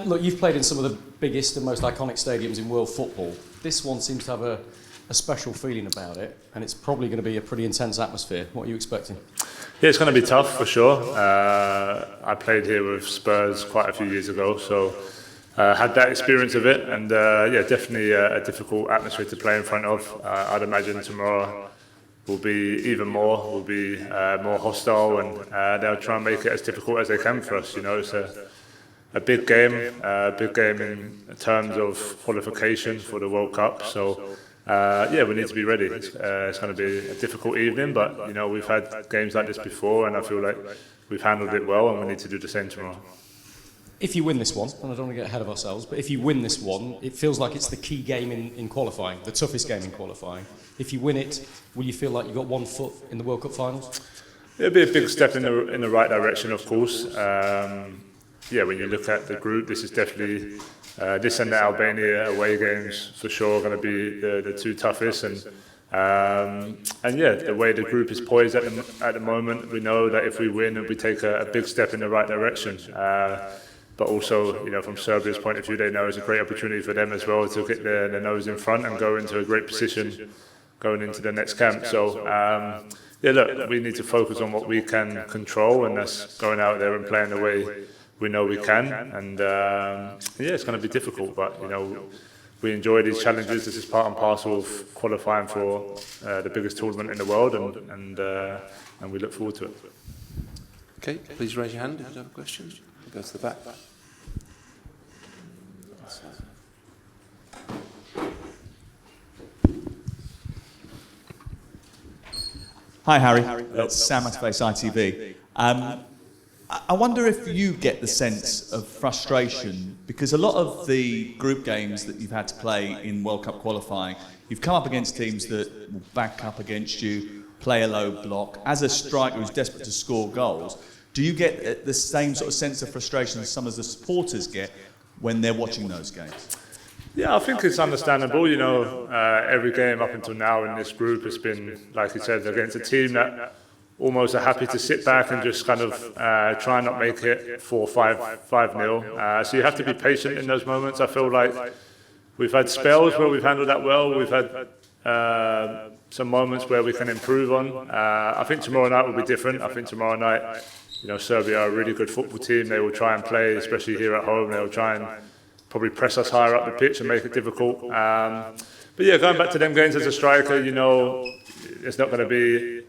Look, you've played in some of the biggest and most iconic stadiums in world football. This one seems to have a special feeling about it, and it's probably going to be a pretty intense atmosphere. What are you expecting? Yeah, it's going to be tough for sure. I played here with Spurs quite a few years ago, so had that experience of it, and yeah, definitely a difficult atmosphere to play in front of. I'd imagine tomorrow will be even more, will be more hostile, and they'll try and make it as difficult as they can for us. You know, it's a big game in terms of qualification for the World Cup. So yeah, we need to be ready. It's going to be a difficult evening, but you know, we've had games like this before, and I feel like we've handled it well, and we need to do the same tomorrow. If you win this one, and I don't want to get ahead of ourselves, but if you win this one, it feels like it's the key game in qualifying, the toughest game in qualifying. If you win it, will you feel like you've got 1 foot in the World Cup finals? It'll be a big step in the right direction, of course. Yeah, when you look at the group, this is definitely this and the Albania away games for sure going to be the 2 toughest. And yeah, the way the group is poised at the moment, we know that if we win, we take a big step in the right direction. But also, you know, from Serbia's point of view, they know it's a great opportunity for them as well to get their nose in front and go into a great position going into the next camp. So, yeah, look, we need to focus on what we can control, and that's going out there and playing the way we know we can. And yeah, it's going to be difficult, but you know, we enjoy these challenges. This is part and parcel of qualifying for the biggest tournament in the world, and we look forward to it. Okay, please raise your hand if you have a question. We'll go to the back. Hi Harry, it's Sam at Face ITV. I wonder if you get the sense of frustration, because a lot of the group games that you've had to play in World Cup qualifying, you've come up against teams that will back up against you, play a low block. As a striker who's desperate to score goals, do you get the same sort of sense of frustration as some of the supporters get when they're watching those games? Yeah, I think it's understandable. You know, every game up until now in this group has been, like you said, against a team that almost are happy to sit back and just kind of try and not make it 4-5-0. So you have to be patient in those moments. I feel like we've had spells where we've handled that well. We've had some moments where we can improve on. I think tomorrow night will be different. I think tomorrow night, you know, Serbia are a really good football team. They will try and play, especially here at home. They will try and probably press us higher up the pitch and make it difficult. But yeah, going back to them games as a striker, you know, it's not going to be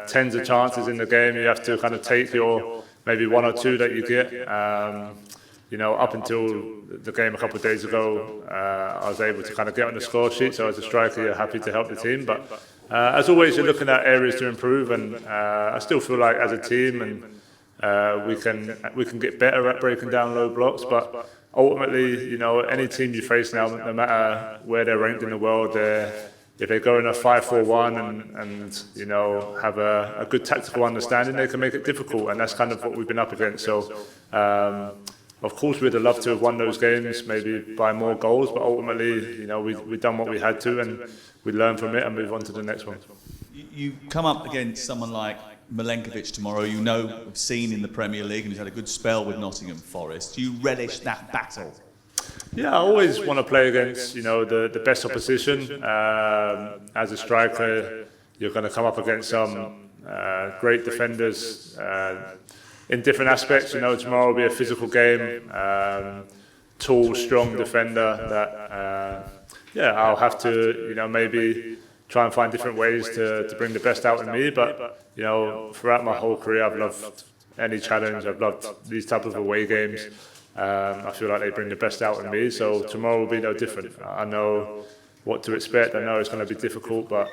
tens of chances in the game. You have to kind of take your maybe 1 or 2 that you get. You know, up until the game a couple of days ago, I was able to kind of get on the score sheet. So as a striker, you're happy to help the team. But as always, you're looking at areas to improve, and I still feel like as a team, and we can get better at breaking down low blocks. But ultimately, you know, any team you face now, no matter where they're ranked in the world, if they go in a 5-4-1 and you know, have a good tactical understanding, they can make it difficult, and that's kind of what we've been up against. So, of course, we'd have loved to have won those games, maybe by more goals, but ultimately, you know, we've done what we had to, and we learn from it and move on to the next one. You come up against someone like Milinković tomorrow, you know, have seen in the Premier League, and he's had a good spell with Nottingham Forest. Do you relish that battle? Yeah, I always want to play against, you know, the best opposition. As a striker, you're going to come up against some great defenders in different aspects. You know, tomorrow will be a physical game. Tall, strong defender that, yeah, I'll have to, you know, maybe try and find different ways to bring the best out in me. But, you know, throughout my whole career, I've loved any challenge. I've loved these type of away games. I feel like they bring the best out in me, so tomorrow will be no different. I know what to expect. I know it's going to be difficult, but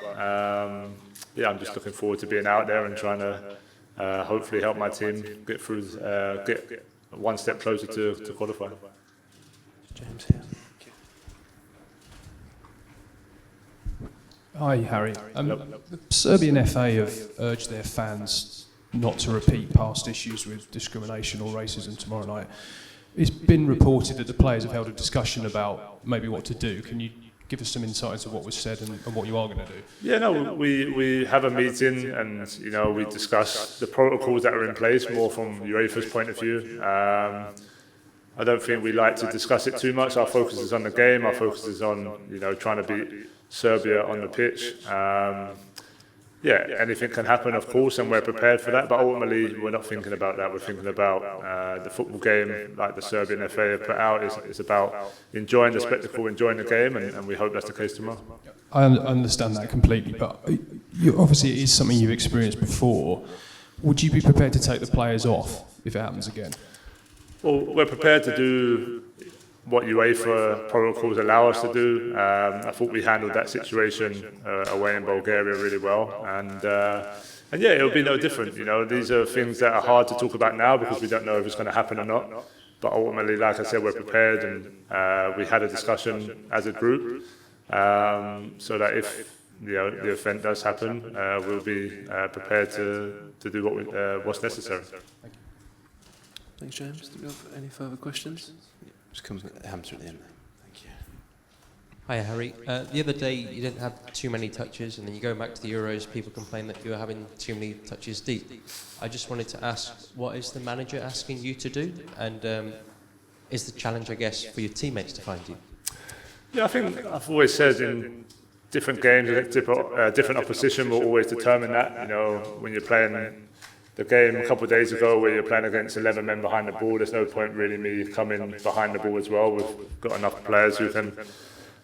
yeah, I'm just looking forward to being out there and trying to hopefully help my team get through, get one step closer to qualify. James here. Hi, Harry. The Serbian FA have urged their fans not to repeat past issues with discrimination or racism tomorrow night. It's been reported that the players have held a discussion about maybe what to do. Can you give us some insight into what was said and what you are going to do? Yeah, no, we have a meeting and, you know, we discuss the protocols that are in place more from UEFA's point of view. I don't think we like to discuss it too much. Our focus is on the game. Our focus is on, you know, trying to beat Serbia on the pitch. Yeah, anything can happen, of course, and we're prepared for that. But ultimately, we're not thinking about that. We're thinking about the football game, like the Serbian FA have put out. It's about enjoying the spectacle, enjoying the game, and we hope that's the case tomorrow. I understand that completely, but obviously it is something you've experienced before. Would you be prepared to take the players off if it happens again? Well, we're prepared to do what UEFA protocols allow us to do. I thought we handled that situation away in Bulgaria really well, and yeah, it'll be no different. You know, these are things that are hard to talk about now because we don't know if it's going to happen or not. But ultimately, like I said, we're prepared, and we had a discussion as a group, so that if the event does happen, we'll be prepared to do what's necessary. Thanks, James. Do we have any further questions? Just comes with the hamster at the end. Thank you. Hi, Harry. The other day you didn't have too many touches, and then you go back to the Euros, people complain that you were having too many touches deep. I just wanted to ask, what is the manager asking you to do? And is the challenge, I guess, for your teammates to find you? Yeah, I think I've always said in different games, different opposition will always determine that. You know, when you're playing the game a couple of days ago where you're playing against 11 men behind the ball, there's no point really me coming behind the ball as well. We've got enough players who can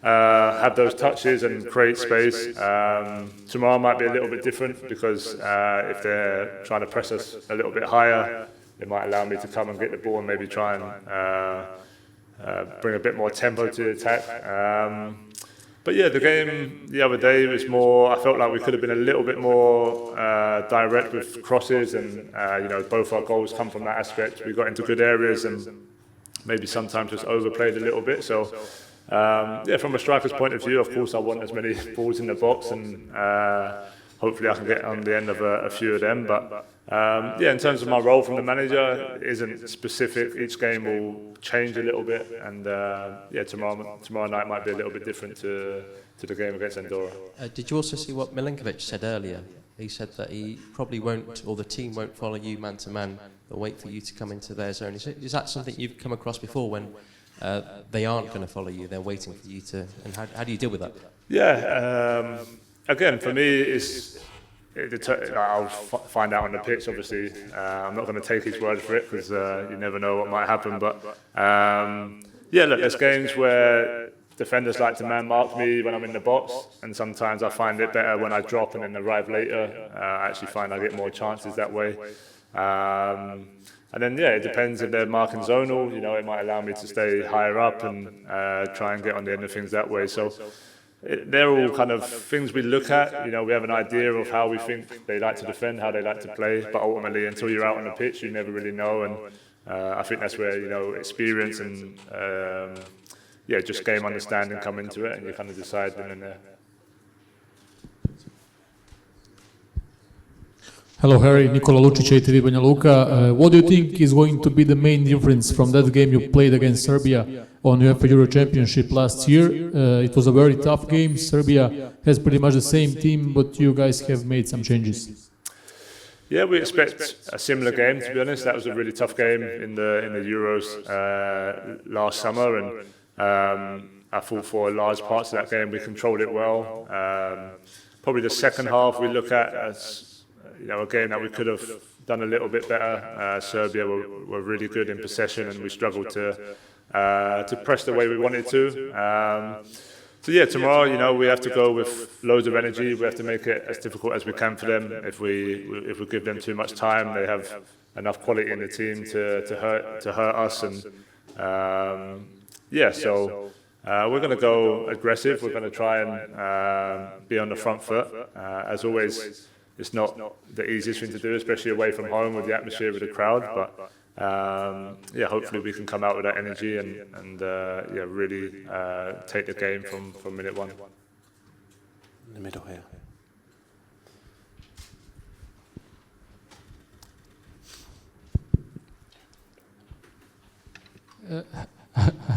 have those touches and create space. Tomorrow might be a little bit different because if they're trying to press us a little bit higher, it might allow me to come and get the ball and maybe try and bring a bit more tempo to the attack. But yeah, the game the other day was more, I felt like we could have been a little bit more direct with crosses, and you know, both our goals come from that aspect. We got into good areas and maybe sometimes just overplayed a little bit. So yeah, from a striker's point of view, of course I want as many balls in the box, and hopefully I can get on the end of a few of them. But yeah, in terms of my role from the manager, it isn't specific. Each game will change a little bit, and yeah, tomorrow night might be a little bit different to the game against Andorra. Did you also see what Milinković said earlier? He said that he probably won't, or the team won't follow you man to man. They'll wait for you to come into their zone. Is that something you've come across before, when they aren't going to follow you, they're waiting for you to, and how do you deal with that? Yeah, again, for me, I'll find out on the pitch, obviously. I'm not going to take his word for it because you never know what might happen. But yeah, look, there's games where defenders like to man mark me when I'm in the box, and sometimes I find it better when I drop and then arrive later. I actually find I get more chances that way. And then, yeah, it depends if they're marking zonal. You know, it might allow me to stay higher up and try and get on the end of things that way. So they're all kind of things we look at. You know, we have an idea of how we think they like to defend, how they like to play. But ultimately, until you're out on the pitch, you never really know. And I think that's where, you know, experience and yeah, just game understanding come into it, and you kind of decide then and there. Hello, Harry. Nikola Lucic, ATV Banja Luka. What do you think is going to be the main difference from that game you played against Serbia on UEFA Euro Championship last year? It was a very tough game. Serbia has pretty much the same team, but you guys have made some changes. Yeah, we expect a similar game, to be honest. That was a really tough game in the Euros last summer, and I thought for large parts of that game we controlled it well. Probably the second half we look at as, you know, a game that we could have done a little bit better. Serbia were really good in possession, and we struggled to press the way we wanted to. So yeah, tomorrow, you know, we have to go with loads of energy. We have to make it as difficult as we can for them. If we give them too much time, they have enough quality in the team to hurt us. And yeah, so we're going to go aggressive. We're going to try and be on the front foot. As always, it's not the easiest thing to do, especially away from home with the atmosphere, with the crowd. But yeah, hopefully we can come out with that energy and yeah, really take the game from minute one. In the middle here.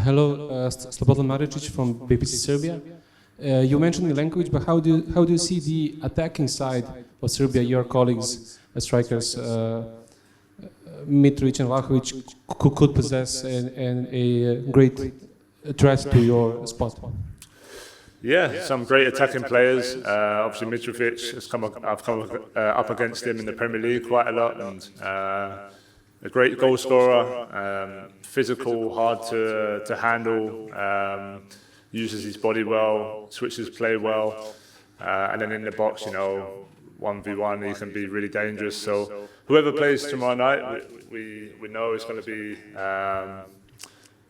Hello, Slobodan Maricic from BBC Serbia. You mentioned Milinković, but how do you see the attacking side of Serbia, your colleagues, strikers, Mitrović and Vlahović could possess a great threat to your spot? Yeah, some great attacking players. Obviously, Mitrović I've come up against him in the Premier League quite a lot, and a great goal scorer, physical, hard to handle, uses his body well, switches play well, and then in the box, 1v1, he can be really dangerous. So whoever plays tomorrow night, we know it's going to be.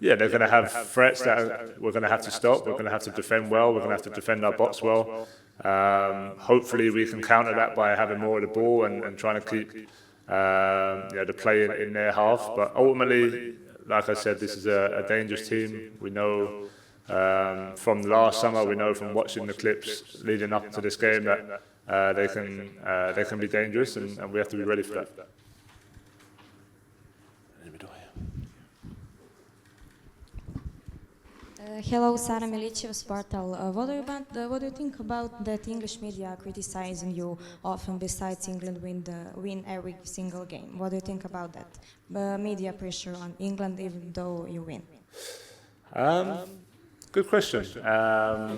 They're going to have threats that we're going to have to stop. We're going to have to defend well. We're going to have to defend our box well. Hopefully, we can counter that by having more of the ball and trying to keep the play in their half. But ultimately, like I said, this is a dangerous team. We know from last summer, we know from watching the clips leading up to this game that they can be dangerous, and we have to be ready for that. Hello, Sara Milićeva's portal. What do you think about that English media criticizing you often besides England win every single game? What do you think about that? Media pressure on England even though you win? Good question. I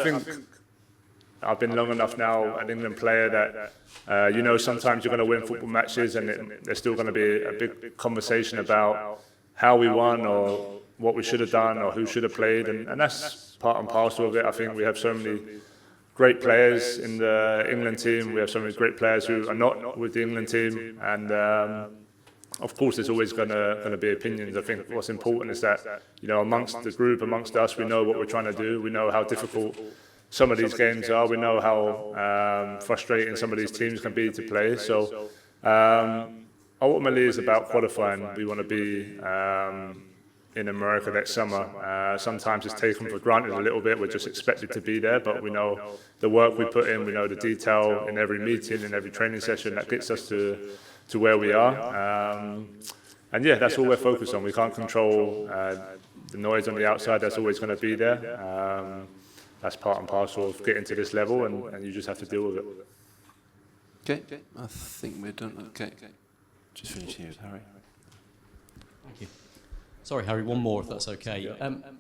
think I've been long enough now an England player that sometimes you're going to win football matches and there's still going to be a big conversation about how we won or what we should have done or who should have played, and that's part and parcel of it. I think we have so many great players in the England team. We have so many great players who are not with the England team, and of course there's always going to be opinions. I think what's important is that amongst the group, amongst us, we know what we're trying to do. We know how difficult some of these games are. We know how frustrating some of these teams can be to play. So ultimately, it's about qualifying. We want to be in America next summer. Sometimes it's taken for granted a little bit. We're just expected to be there, but we know the work we put in. We know the detail in every meeting, in every training session that gets us to where we are. That's all we're focused on. We can't control the noise on the outside. That's always going to be there. That's part and parcel of getting to this level, and you just have to deal with it. Okay, I think we're done. Okay. Just finish here, Harry. Thank you. Sorry, Harry, one more if that's okay.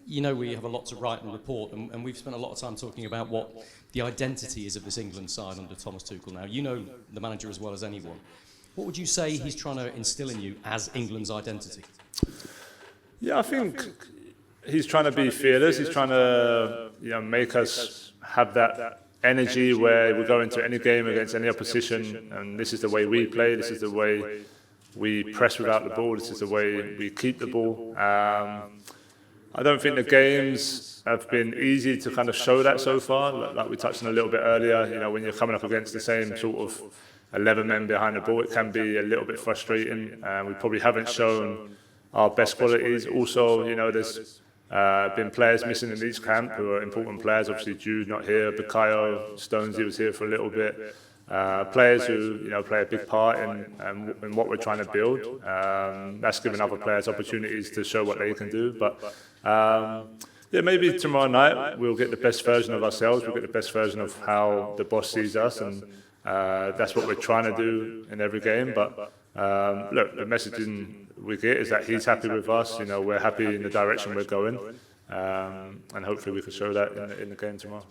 We have a lot to write and report, and we've spent a lot of time talking about what the identity is of this England side under Thomas Tuchel now. You know the manager as well as anyone. What would you say he's trying to instill in you as England's identity? Yeah, I think he's trying to be fearless. He's trying to make us have that energy where we go into any game against any opposition, and this is the way we play, this is the way we press without the ball, this is the way we keep the ball. I don't think the games have been easy to kind of show that so far, like we touched on a little bit earlier. When you're coming up against the same sort of 11 men behind the ball, it can be a little bit frustrating. We probably haven't shown our best qualities. Also, there's been players missing in each camp who are important players. Obviously, Jude not here, Bukayo, Stonesy was here for a little bit. Players who play a big part in what we're trying to build. That's given other players opportunities to show what they can do. But maybe tomorrow night we'll get the best version of ourselves. We'll get the best version of how the boss sees us, and that's what we're trying to do in every game. But look, the messaging we get is that he's happy with us. We're happy in the direction we're going, and hopefully we can show that in the game tomorrow.